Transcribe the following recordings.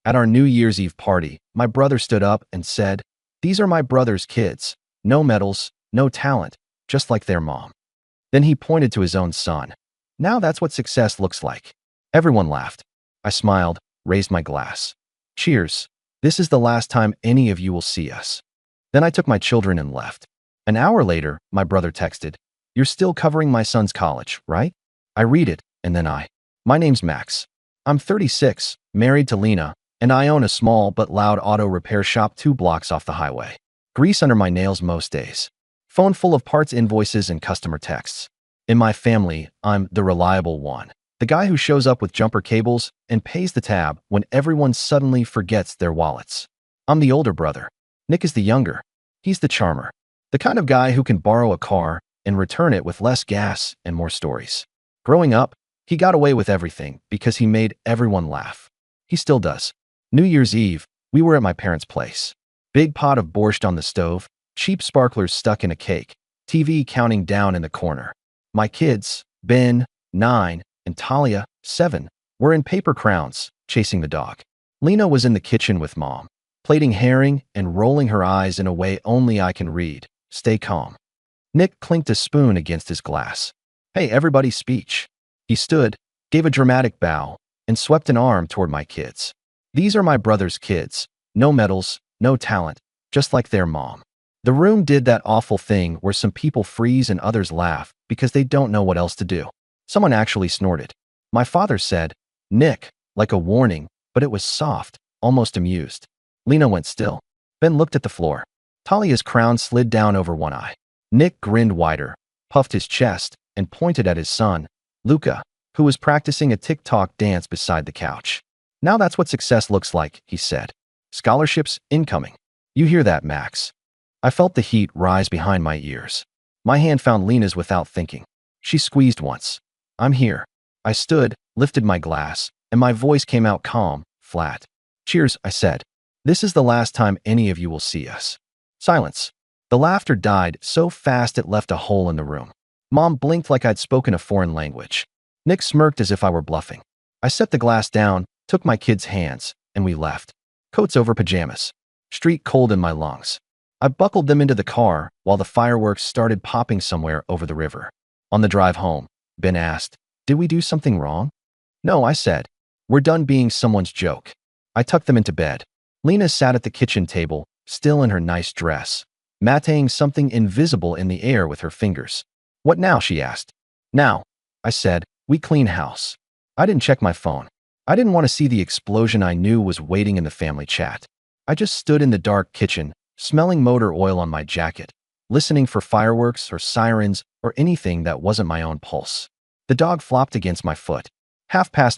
At our New Year's Eve party, my brother stood up and said, "These are my brother's kids. No medals, no talent, just like their mom." Then he pointed to his own son. "Now that's what success looks like." Everyone laughed. I smiled, raised my glass. "Cheers. This is the last time any of you will see us." Then I took my children and left. An hour later, my brother texted, "You're still covering my son's college, right?" I read it, and then My name's Max. I'm 36, married to Lena, and I own a small but loud auto repair shop 2 blocks off the highway. Grease under my nails most days. Phone full of parts invoices and customer texts. In my family, I'm the reliable one. The guy who shows up with jumper cables and pays the tab when everyone suddenly forgets their wallets. I'm the older brother. Nick is the younger. He's the charmer. The kind of guy who can borrow a car and return it with less gas and more stories. Growing up, he got away with everything because he made everyone laugh. He still does. New Year's Eve, we were at my parents' place. Big pot of borscht on the stove, cheap sparklers stuck in a cake, TV counting down in the corner. My kids, Ben, 9, and Talia, 7, were in paper crowns, chasing the dog. Lena was in the kitchen with Mom, plating herring and rolling her eyes in a way only I can read. Stay calm. Nick clinked a spoon against his glass. "Hey, everybody, speech." He stood, gave a dramatic bow, and swept an arm toward my kids. "These are my brother's kids. No medals, no talent, just like their mom." The room did that awful thing where some people freeze and others laugh because they don't know what else to do. Someone actually snorted. My father said, "Nick," like a warning, but it was soft, almost amused. Lena went still. Ben looked at the floor. Talia's crown slid down over one eye. Nick grinned wider, puffed his chest, and pointed at his son, Luca, who was practicing a TikTok dance beside the couch. "Now that's what success looks like," he said. "Scholarships incoming. You hear that, Max?" I felt the heat rise behind my ears. My hand found Lena's without thinking. She squeezed once. "I'm here." I stood, lifted my glass, and my voice came out calm, flat. "Cheers," I said. "This is the last time any of you will see us." Silence. The laughter died so fast it left a hole in the room. Mom blinked like I'd spoken a foreign language. Nick smirked as if I were bluffing. I set the glass down, took my kids' hands, and we left. Coats over pajamas. Street cold in my lungs. I buckled them into the car while the fireworks started popping somewhere over the river. On the drive home, Ben asked, "Did we do something wrong?" "No," I said. "We're done being someone's joke." I tucked them into bed. Lena sat at the kitchen table, still in her nice dress, mateing something invisible in the air with her fingers. "What now?" she asked. "Now," I said, "we clean house." I didn't check my phone. I didn't want to see the explosion I knew was waiting in the family chat. I just stood in the dark kitchen, smelling motor oil on my jacket, listening for fireworks or sirens or anything that wasn't my own pulse. The dog flopped against my foot.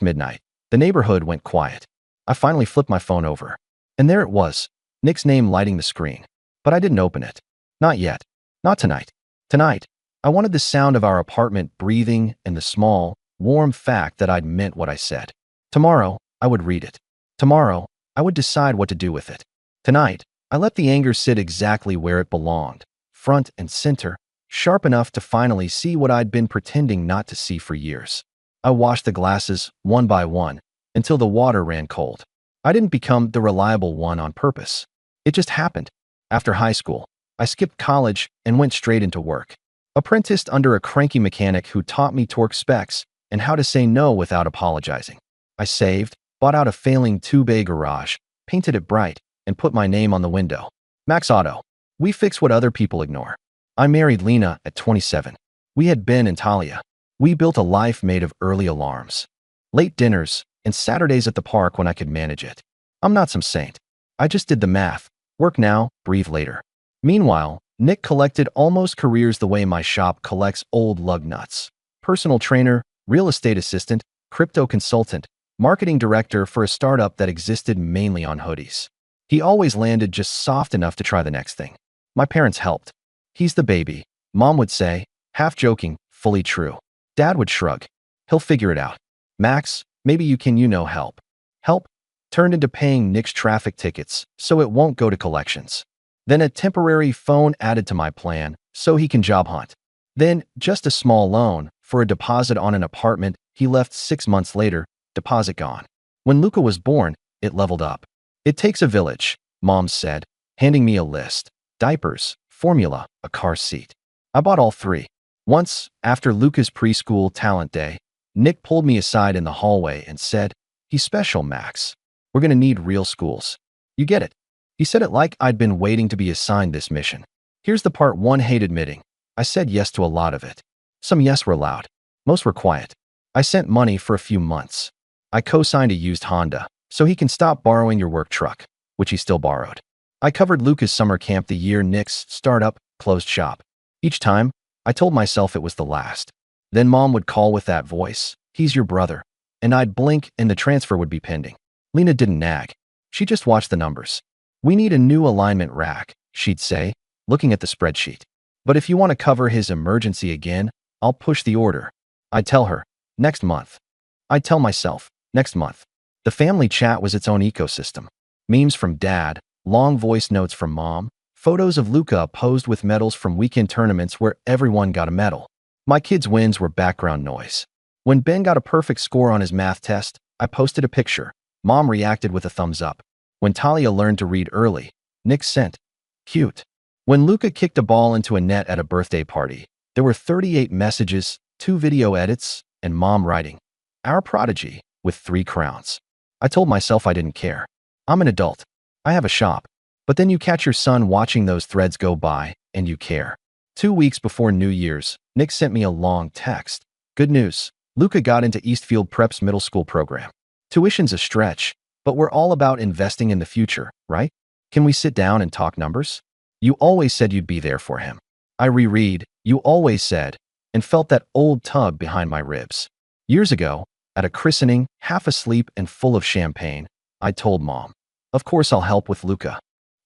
midnight. The neighborhood went quiet. I finally flipped my phone over. And there it was, Nick's name lighting the screen. But I didn't open it. Not yet. Not tonight. Tonight, I wanted the sound of our apartment breathing and the small, warm fact that I'd meant what I said. Tomorrow, I would read it. Tomorrow, I would decide what to do with it. Tonight, I let the anger sit exactly where it belonged, front and center, sharp enough to finally see what I'd been pretending not to see for years. I washed the glasses, one by one, until the water ran cold. I didn't become the reliable one on purpose. It just happened. After high school, I skipped college and went straight into work. Apprenticed under a cranky mechanic who taught me torque specs and how to say no without apologizing. I saved, bought out a failing 2-bay garage, painted it bright, and put my name on the window. Max Auto. We fix what other people ignore. I married Lena at 27. We had Ben and Talia. We built a life made of early alarms, late dinners, and Saturdays at the park when I could manage it. I'm not some saint. I just did the math. Work now, breathe later. Meanwhile, Nick collected almost careers the way my shop collects old lug nuts. Personal trainer, real estate assistant, crypto consultant, marketing director for a startup that existed mainly on hoodies. He always landed just soft enough to try the next thing. My parents helped. "He's the baby," Mom would say, half joking, fully true. Dad would shrug. "He'll figure it out." "Max, maybe you can, help." Help turned into paying Nick's traffic tickets so it won't go to collections. Then a temporary phone added to my plan so he can job hunt. Then just a small loan for a deposit on an apartment he left 6 months later, deposit gone. When Luca was born, it leveled up. It takes a village, Mom said, handing me a list. Diapers, formula, a car seat. I bought all three. Once, after Luca's preschool talent day, Nick pulled me aside in the hallway and said, "He's special, Max. We're gonna need real schools. You get it?" He said it like I'd been waiting to be assigned this mission. Here's the part one hate admitting. I said yes to a lot of it. Some yes were loud. Most were quiet. I sent money for a few months. I co-signed a used Honda, so he can stop borrowing your work truck, which he still borrowed. I covered Luca's summer camp the year Nick's startup closed shop. Each time, I told myself it was the last. Then Mom would call with that voice, "He's your brother." And I'd blink and the transfer would be pending. Lena didn't nag. She just watched the numbers. "We need a new alignment rack," she'd say, looking at the spreadsheet. "But if you want to cover his emergency again, I'll push the order." I'd tell her, "Next month." I'd tell myself, "Next month." The family chat was its own ecosystem. Memes from Dad, long voice notes from Mom, photos of Luca posed with medals from weekend tournaments where everyone got a medal. My kids' wins were background noise. When Ben got a perfect score on his math test, I posted a picture. Mom reacted with a thumbs up. When Talia learned to read early, Nick sent, "Cute." When Luca kicked a ball into a net at a birthday party, there were 38 messages, 2 video edits, and Mom writing, "Our prodigy," with 3 crowns. I told myself I didn't care. I'm an adult. I have a shop. But then you catch your son watching those threads go by, and you care. 2 weeks before New Year's, Nick sent me a long text. "Good news. Luca got into Eastfield Prep's middle school program. Tuition's a stretch, but we're all about investing in the future, right? Can we sit down and talk numbers? You always said you'd be there for him." I reread, "You always said," and felt that old tug behind my ribs. Years ago, at a christening, half asleep and full of champagne, I told Mom, "Of course I'll help with Luca."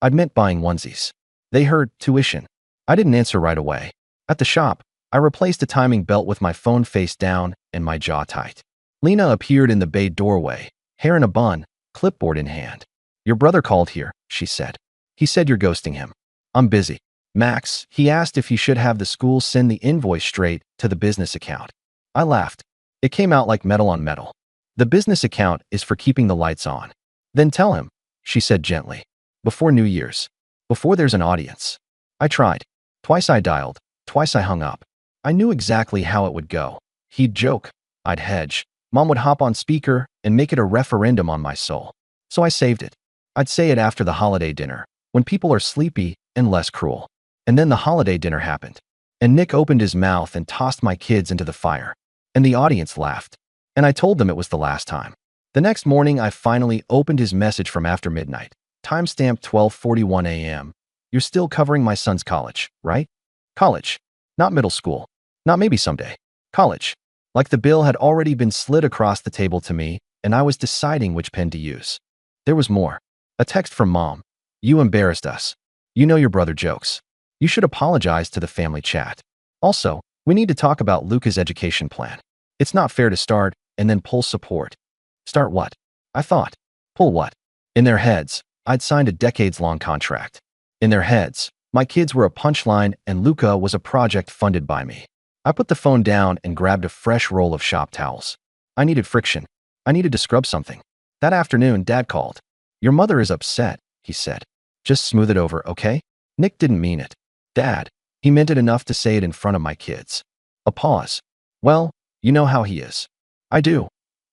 I'd meant buying onesies. They heard tuition. I didn't answer right away. At the shop, I replaced a timing belt with my phone face down and my jaw tight. Lena appeared in the bay doorway, hair in a bun, clipboard in hand. "Your brother called here," she said. "He said you're ghosting him." "I'm busy." "Max, he asked if he should have the school send the invoice straight to the business account." I laughed. It came out like metal on metal. "The business account is for keeping the lights on." "Then tell him," she said gently. "Before New Year's. Before there's an audience." I tried. Twice I dialed. Twice I hung up. I knew exactly how it would go. He'd joke. I'd hedge. Mom would hop on speaker and make it a referendum on my soul. So I saved it. I'd say it after the holiday dinner, when people are sleepy and less cruel. And then the holiday dinner happened. And Nick opened his mouth and tossed my kids into the fire. And the audience laughed. And I told them it was the last time. The next morning, I finally opened his message from after midnight. Timestamp 12:41 a.m. "You're still covering my son's college, right?" College. Not middle school. Not maybe someday. College. Like the bill had already been slid across the table to me, and I was deciding which pen to use. There was more. A text from Mom. "You embarrassed us. You know your brother jokes. You should apologize to the family chat. Also, we need to talk about Luca's education plan. It's not fair to start and then pull support." Start what? I thought. Pull what? In their heads, I'd signed a decades-long contract. In their heads, my kids were a punchline and Luca was a project funded by me. I put the phone down and grabbed a fresh roll of shop towels. I needed friction. I needed to scrub something. That afternoon, Dad called. "Your mother is upset," he said. "Just smooth it over, okay?" Nick didn't mean it. Dad, he meant it enough to say it in front of my kids. A pause. "Well, you know how he is." "I do,"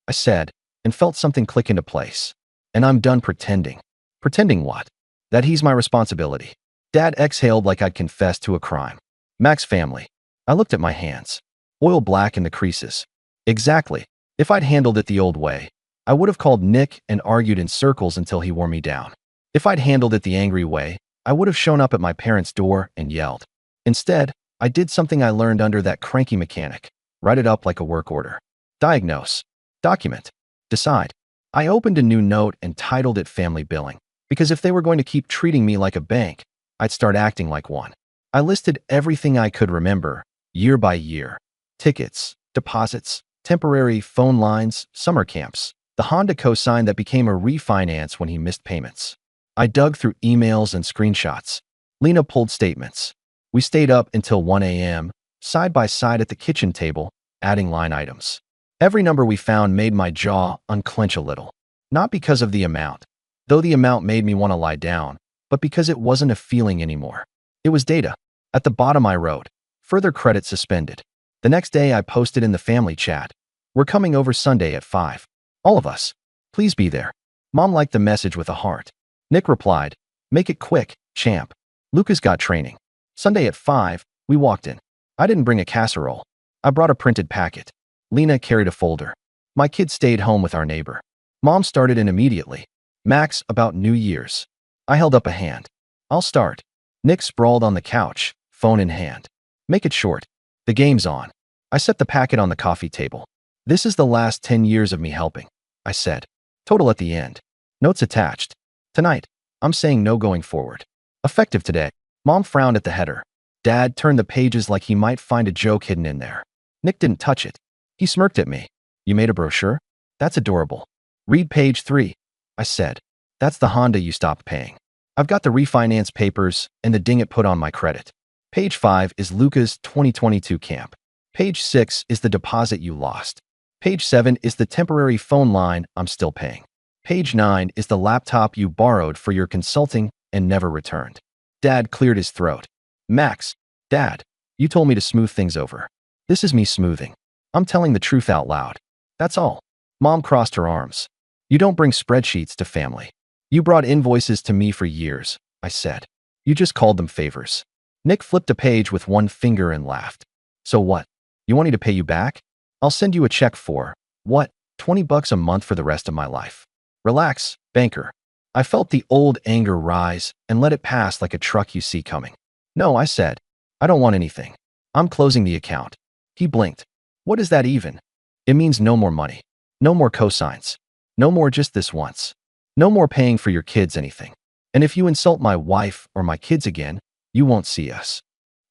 I said, and felt something click into place. "And I'm done pretending." Pretending what? That he's my responsibility. Dad exhaled like I'd confessed to a crime. "Max family." I looked at my hands. Oil black in the creases. Exactly. If I'd handled it the old way, I would have called Nick and argued in circles until he wore me down. If I'd handled it the angry way, I would have shown up at my parents' door and yelled. Instead, I did something I learned under that cranky mechanic. Write it up like a work order. Diagnose. Document. Decide. I opened a new note and titled it Family Billing, because if they were going to keep treating me like a bank, I'd start acting like one. I listed everything I could remember, year by year. Tickets, deposits, temporary phone lines, summer camps, the Honda cosign that became a refinance when he missed payments. I dug through emails and screenshots. Lena pulled statements. We stayed up until 1 a.m., side by side at the kitchen table, adding line items. Every number we found made my jaw unclench a little. Not because of the amount, though the amount made me want to lie down, but because it wasn't a feeling anymore. It was data. At the bottom I wrote, further credit suspended. The next day I posted in the family chat, we're coming over Sunday at 5. All of us. Please be there. Mom liked the message with a heart. Nick replied, make it quick, champ. Lucas got training. Sunday at 5, we walked in. I didn't bring a casserole. I brought a printed packet. Lena carried a folder. My kid stayed home with our neighbor. Mom started in immediately. Max, about New Year's. I held up a hand. I'll start. Nick sprawled on the couch, phone in hand. Make it short. The game's on. I set the packet on the coffee table. This is the last 10 years of me helping, I said. Total at the end. Notes attached. Tonight, I'm saying no going forward. Effective today. Mom frowned at the header. Dad turned the pages like he might find a joke hidden in there. Nick didn't touch it. He smirked at me. You made a brochure? That's adorable. Read page 3, I said. That's the Honda you stopped paying. I've got the refinance papers and the ding it put on my credit. Page 5 is Luca's 2022 camp. Page 6 is the deposit you lost. Page 7 is the temporary phone line I'm still paying. Page 9 is the laptop you borrowed for your consulting and never returned. Dad cleared his throat. Max, Dad, you told me to smooth things over. This is me smoothing. I'm telling the truth out loud. That's all. Mom crossed her arms. You don't bring spreadsheets to family. You brought invoices to me for years, I said. You just called them favors. Nick flipped a page with one finger and laughed. So what? You want me to pay you back? I'll send you a check for, what, $20 a month for the rest of my life. Relax, banker. I felt the old anger rise and let it pass like a truck you see coming. No, I said. I don't want anything. I'm closing the account. He blinked. What is that even? It means no more money. No more cosigns. No more just this once. No more paying for your kids anything. And if you insult my wife or my kids again, you won't see us.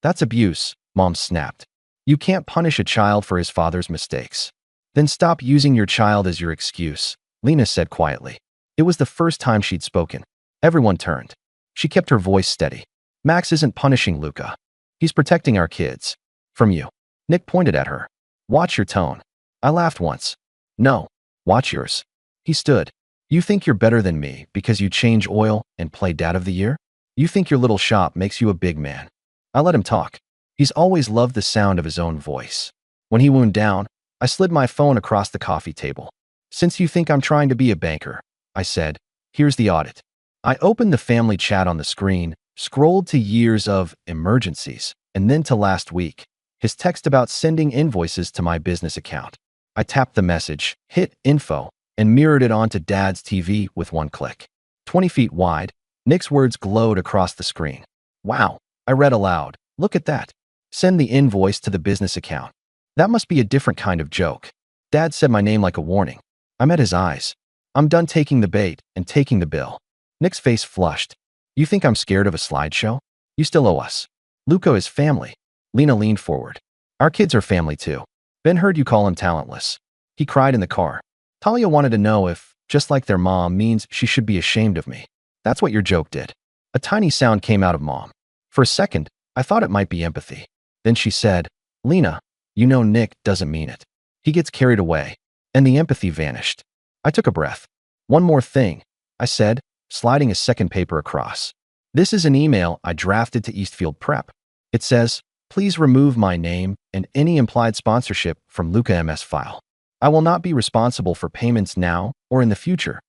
That's abuse, Mom snapped. You can't punish a child for his father's mistakes. Then stop using your child as your excuse, Lena said quietly. It was the first time she'd spoken. Everyone turned. She kept her voice steady. Max isn't punishing Luca. He's protecting our kids. From you. Nick pointed at her. Watch your tone. I laughed once. No. Watch yours. He stood. You think you're better than me because you change oil and play Dad of the Year? You think your little shop makes you a big man. I let him talk. He's always loved the sound of his own voice. When he wound down, I slid my phone across the coffee table. Since you think I'm trying to be a banker, I said, here's the audit. I opened the family chat on the screen, scrolled to years of emergencies, and then to last week, his text about sending invoices to my business account. I tapped the message, hit info, and mirrored it onto Dad's TV with one click. 20 feet wide, Nick's words glowed across the screen. Wow, I read aloud. Look at that. Send the invoice to the business account. That must be a different kind of joke. Dad said my name like a warning. I met his eyes. I'm done taking the bait and taking the bill. Nick's face flushed. You think I'm scared of a slideshow? You still owe us. Luca is family. Lena leaned forward. Our kids are family too. Ben heard you call him talentless. He cried in the car. Talia wanted to know if, just like their mom, means she should be ashamed of me. That's what your joke did. A tiny sound came out of Mom. For a second, I thought it might be empathy. Then she said, Lena, you know Nick doesn't mean it. He gets carried away. And the empathy vanished. I took a breath. One more thing, I said, sliding a second paper across. This is an email I drafted to Eastfield Prep. It says, please remove my name and any implied sponsorship from Luca MS file. I will not be responsible for payments now or in the future.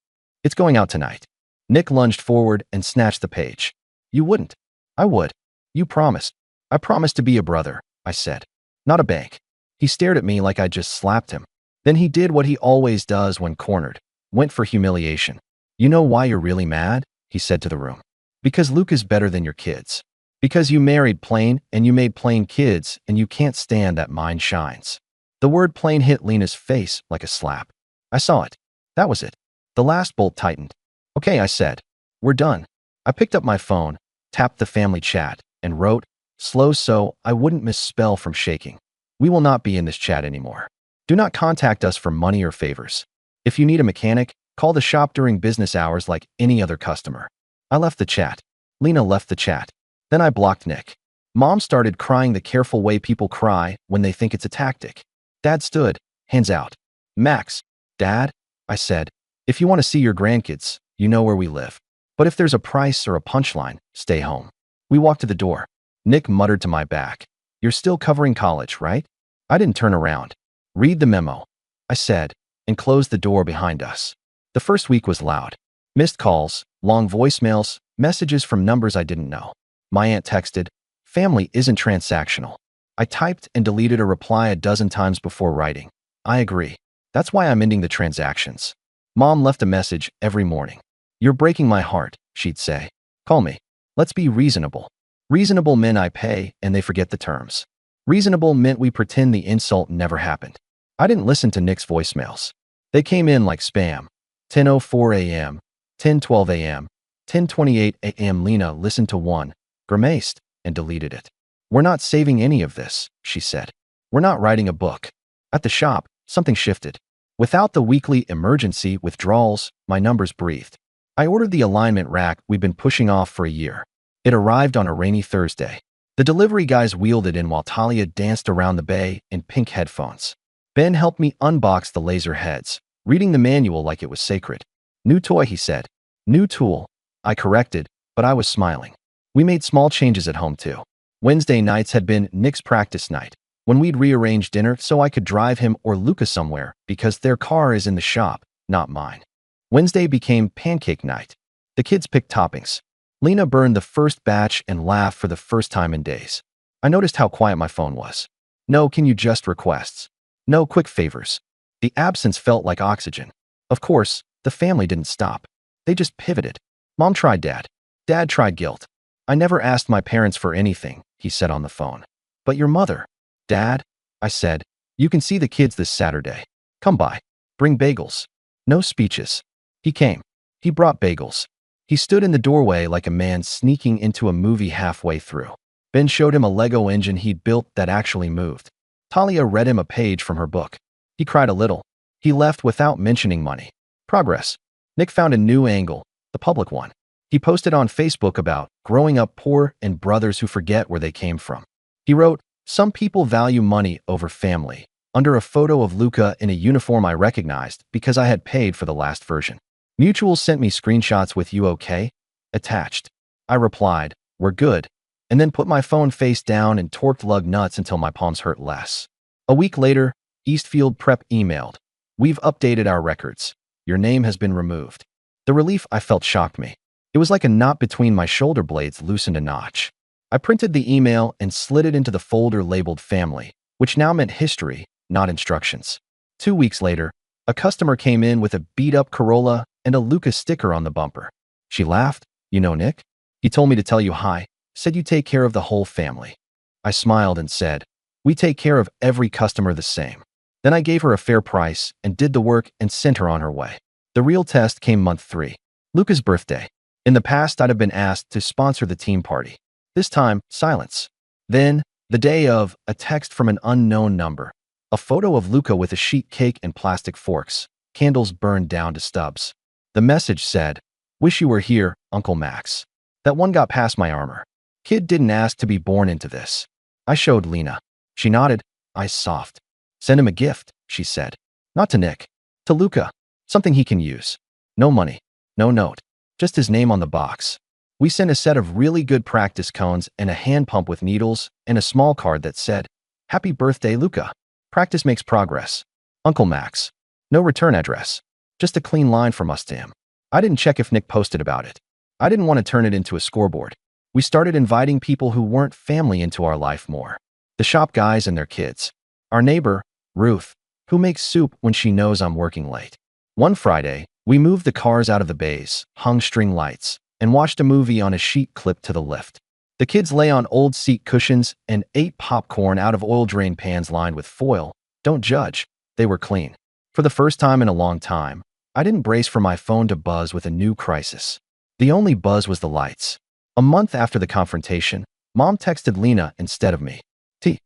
It's going out tonight. Nick lunged forward and snatched the page. You wouldn't. I would. You promised. I promised to be a brother, I said. Not a bank. He stared at me like I just slapped him. Then he did what he always does when cornered. Went for humiliation. You know why you're really mad? He said to the room. Because Luke is better than your kids. Because you married plain and you made plain kids and you can't stand that mine shines. The word plain hit Lena's face like a slap. I saw it. That was it. The last bolt tightened. Okay, I said. We're done. I picked up my phone, tapped the family chat, and wrote, slow so I wouldn't misspell from shaking. We will not be in this chat anymore. Do not contact us for money or favors. If you need a mechanic, call the shop during business hours like any other customer. I left the chat. Lena left the chat. Then I blocked Nick. Mom started crying the careful way people cry when they think it's a tactic. Dad stood, hands out. Max, Dad, I said, If you want to see your grandkids, you know where we live. But if there's a price or a punchline, stay home. We walked to the door. Nick muttered to my back, "You're still covering college, right?" I didn't turn around. "Read the memo," I said, and closed the door behind us. The first week was loud. Missed calls, long voicemails, messages from numbers I didn't know. My aunt texted, "Family isn't transactional." I typed and deleted a reply a dozen times before writing, "I agree. That's why I'm ending the transactions." Mom left a message every morning. "You're breaking my heart," she'd say. "Call me. Let's be reasonable." Reasonable meant I pay and they forget the terms. Reasonable meant we pretend the insult never happened. I didn't listen to Nick's voicemails. They came in like spam. 10:04 a.m., 10:12 a.m., 10:28 a.m. Lena listened to one, grimaced, and deleted it. "We're not saving any of this," she said. "We're not writing a book." At the shop, something shifted. Without the weekly emergency withdrawals, my numbers breathed. I ordered the alignment rack we'd been pushing off for a year. It arrived on a rainy Thursday. The delivery guys wheeled it in while Talia danced around the bay in pink headphones. Ben helped me unbox the laser heads, reading the manual like it was sacred. "New toy," he said. "New tool," I corrected, but I was smiling. We made small changes at home too. Wednesday nights had been Nick's practice night, when we'd rearrange dinner so I could drive him or Luca somewhere because their car is in the shop, not mine. Wednesday became pancake night. The kids picked toppings. Lena burned the first batch and laughed for the first time in days. I noticed how quiet my phone was. No "can you just" requests. No quick favors. The absence felt like oxygen. Of course, the family didn't stop. They just pivoted. Mom tried dad. Dad tried guilt. "I never asked my parents for anything," he said on the phone. "But your mother." "Dad," I said, "you can see the kids this Saturday. Come by. Bring bagels." No speeches. He came. He brought bagels. He stood in the doorway like a man sneaking into a movie halfway through. Ben showed him a Lego engine he'd built that actually moved. Talia read him a page from her book. He cried a little. He left without mentioning money. Progress. Nick found a new angle, the public one. He posted on Facebook about growing up poor and brothers who forget where they came from. He wrote, "Some people value money over family," under a photo of Luca in a uniform I recognized because I had paid for the last version. Mutual sent me screenshots with "You okay?" attached. I replied, "We're good," and then put my phone face down and torqued lug nuts until my palms hurt less. A week later, Eastfield Prep emailed, "We've updated our records. Your name has been removed." The relief I felt shocked me. It was like a knot between my shoulder blades loosened a notch. I printed the email and slid it into the folder labeled family, which now meant history, not instructions. 2 weeks later, a customer came in with a beat-up Corolla and a Lucas sticker on the bumper. She laughed. "You know Nick? He told me to tell you hi, said you take care of the whole family." I smiled and said, "We take care of every customer the same." Then I gave her a fair price and did the work and sent her on her way. The real test came month 3, Luca's birthday. In the past, I'd have been asked to sponsor the team party. This time, silence. Then, the day of, a text from an unknown number. A photo of Luca with a sheet cake and plastic forks, candles burned down to stubs. The message said, "Wish you were here, Uncle Max." That one got past my armor. Kid didn't ask to be born into this. I showed Lena. She nodded, eyes soft. "Send him a gift," she said. "Not to Nick. To Luca. Something he can use. No money. No note. Just his name on the box." We sent a set of really good practice cones and a hand pump with needles and a small card that said, "Happy birthday, Luca. Practice makes progress. Uncle Max." No return address. Just a clean line from us to him. I didn't check if Nick posted about it. I didn't want to turn it into a scoreboard. We started inviting people who weren't family into our life more. The shop guys and their kids. Our neighbor, Ruth, who makes soup when she knows I'm working late. One Friday, we moved the cars out of the bays, hung string lights, and watched a movie on a sheet clipped to the lift. The kids lay on old seat cushions and ate popcorn out of oil drain pans lined with foil. Don't judge. They were clean. For the first time in a long time, I didn't brace for my phone to buzz with a new crisis. The only buzz was the lights. A month after the confrontation, Mom texted Lena instead of me.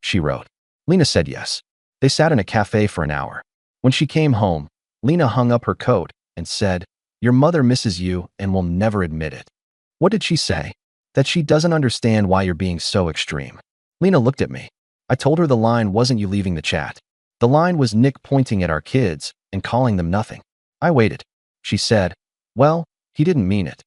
She wrote. Lena said yes. They sat in a cafe for an hour. When she came home, Lena hung up her coat and said, "Your mother misses you and will never admit it." What did she say? That she doesn't understand why you're being so extreme. Lena looked at me. I told her the line wasn't you leaving the chat. The line was Nick pointing at our kids and calling them nothing. I waited. She said, well, he didn't mean it.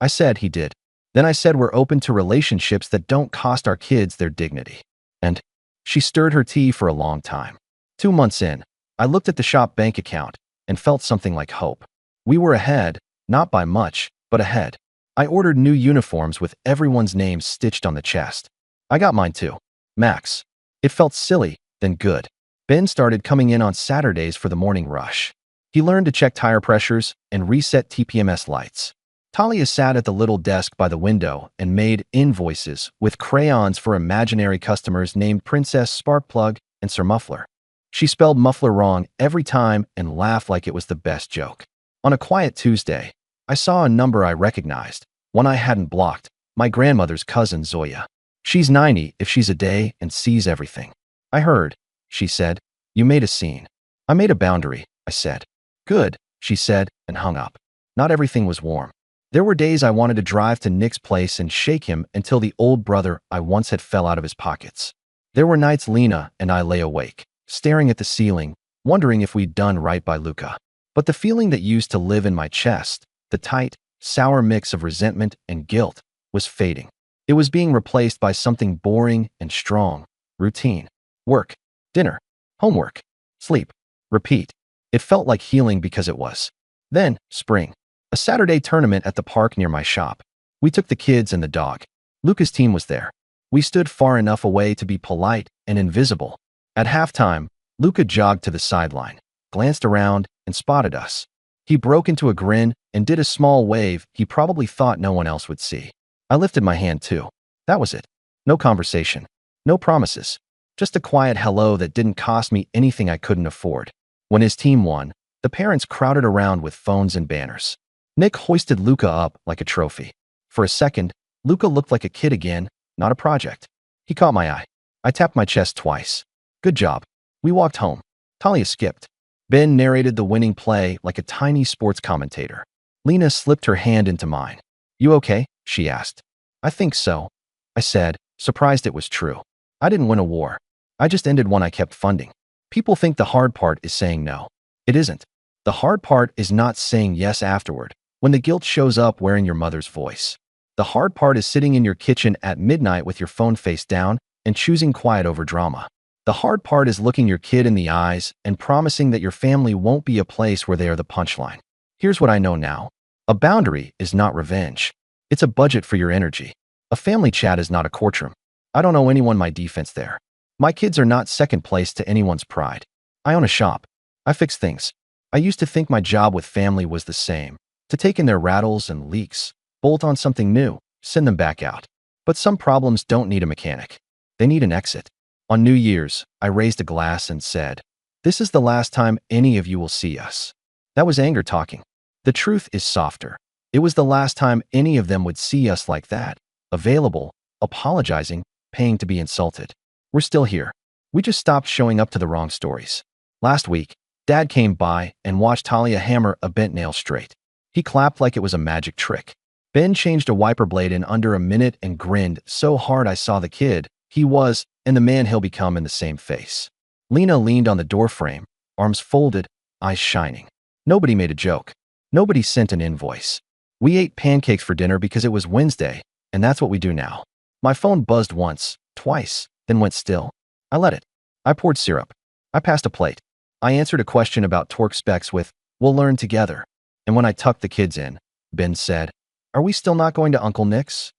I said he did. Then I said we're open to relationships that don't cost our kids their dignity. And she stirred her tea for a long time. 2 months in, I looked at the shop bank account and felt something like hope. We were ahead, not by much, but ahead. I ordered new uniforms with everyone's names stitched on the chest. I got mine too. Max. It felt silly, then good. Ben started coming in on Saturdays for the morning rush. He learned to check tire pressures and reset TPMS lights. Talia sat at the little desk by the window and made invoices with crayons for imaginary customers named Princess Sparkplug and Sir Muffler. She spelled Muffler wrong every time and laughed like it was the best joke. On a quiet Tuesday, I saw a number I recognized, one I hadn't blocked, my grandmother's cousin Zoya. She's 90 if she's a day and sees everything. I heard, she said. You made a scene. I made a boundary, I said. Good, she said, and hung up. Not everything was warm. There were days I wanted to drive to Nick's place and shake him until the old brother I once had fell out of his pockets. There were nights Lena and I lay awake, staring at the ceiling, wondering if we'd done right by Luca. But the feeling that used to live in my chest, the tight, sour mix of resentment and guilt, was fading. It was being replaced by something boring and strong, routine. Work, dinner, homework, sleep, repeat. It felt like healing because it was. Then, spring. A Saturday tournament at the park near my shop. We took the kids and the dog. Luca's team was there. We stood far enough away to be polite and invisible. At halftime, Luca jogged to the sideline, glanced around, and spotted us. He broke into a grin and did a small wave he probably thought no one else would see. I lifted my hand too. That was it. No conversation. No promises. Just a quiet hello that didn't cost me anything I couldn't afford. When his team won, the parents crowded around with phones and banners. Nick hoisted Luca up like a trophy. For a second, Luca looked like a kid again, not a project. He caught my eye. I tapped my chest twice. Good job. We walked home. Talia skipped. Ben narrated the winning play like a tiny sports commentator. Lena slipped her hand into mine. You okay? She asked. I think so, I said, surprised it was true. I didn't win a war. I just ended one I kept funding. People think the hard part is saying no. It isn't. The hard part is not saying yes afterward, when the guilt shows up wearing your mother's voice. The hard part is sitting in your kitchen at midnight with your phone face down and choosing quiet over drama. The hard part is looking your kid in the eyes and promising that your family won't be a place where they are the punchline. Here's what I know now. A boundary is not revenge. It's a budget for your energy. A family chat is not a courtroom. I don't owe anyone my defense there. My kids are not second place to anyone's pride. I own a shop. I fix things. I used to think my job with family was the same. To take in their rattles and leaks, bolt on something new, send them back out. But some problems don't need a mechanic. They need an exit. On New Year's, I raised a glass and said, "This is the last time any of you will see us." That was anger talking. The truth is softer. It was the last time any of them would see us like that, available, apologizing, paying to be insulted. We're still here. We just stopped showing up to the wrong stories. Last week, Dad came by and watched Talia hammer a bent nail straight. He clapped like it was a magic trick. Ben changed a wiper blade in under a minute and grinned so hard I saw the kid he was and the man he'll become in the same face. Lena leaned on the doorframe, arms folded, eyes shining. Nobody made a joke. Nobody sent an invoice. We ate pancakes for dinner because it was Wednesday, and that's what we do now. My phone buzzed once, twice, then went still. I let it. I poured syrup. I passed a plate. I answered a question about torque specs with, "We'll learn together." And when I tucked the kids in, Ben said, "Are we still not going to Uncle Nick's?"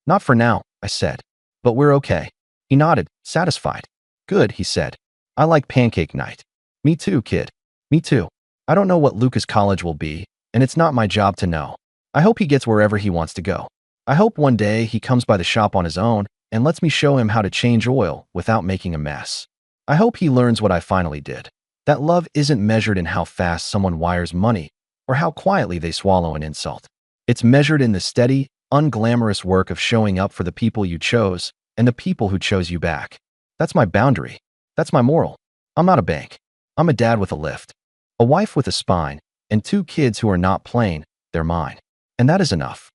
"Not for now," I said. "But we're okay." He nodded, satisfied. "Good," he said. "I like pancake night." "Me too, kid. Me too." I don't know what Luca's college will be, and it's not my job to know. I hope he gets wherever he wants to go. I hope one day he comes by the shop on his own and lets me show him how to change oil without making a mess. I hope he learns what I finally did. That love isn't measured in how fast someone wires money or how quietly they swallow an insult. It's measured in the steady, unglamorous work of showing up for the people you chose and the people who chose you back. That's my boundary. That's my moral. I'm not a bank. I'm a dad with a lift, a wife with a spine, and 2 kids who are not plain, they're mine. And that is enough.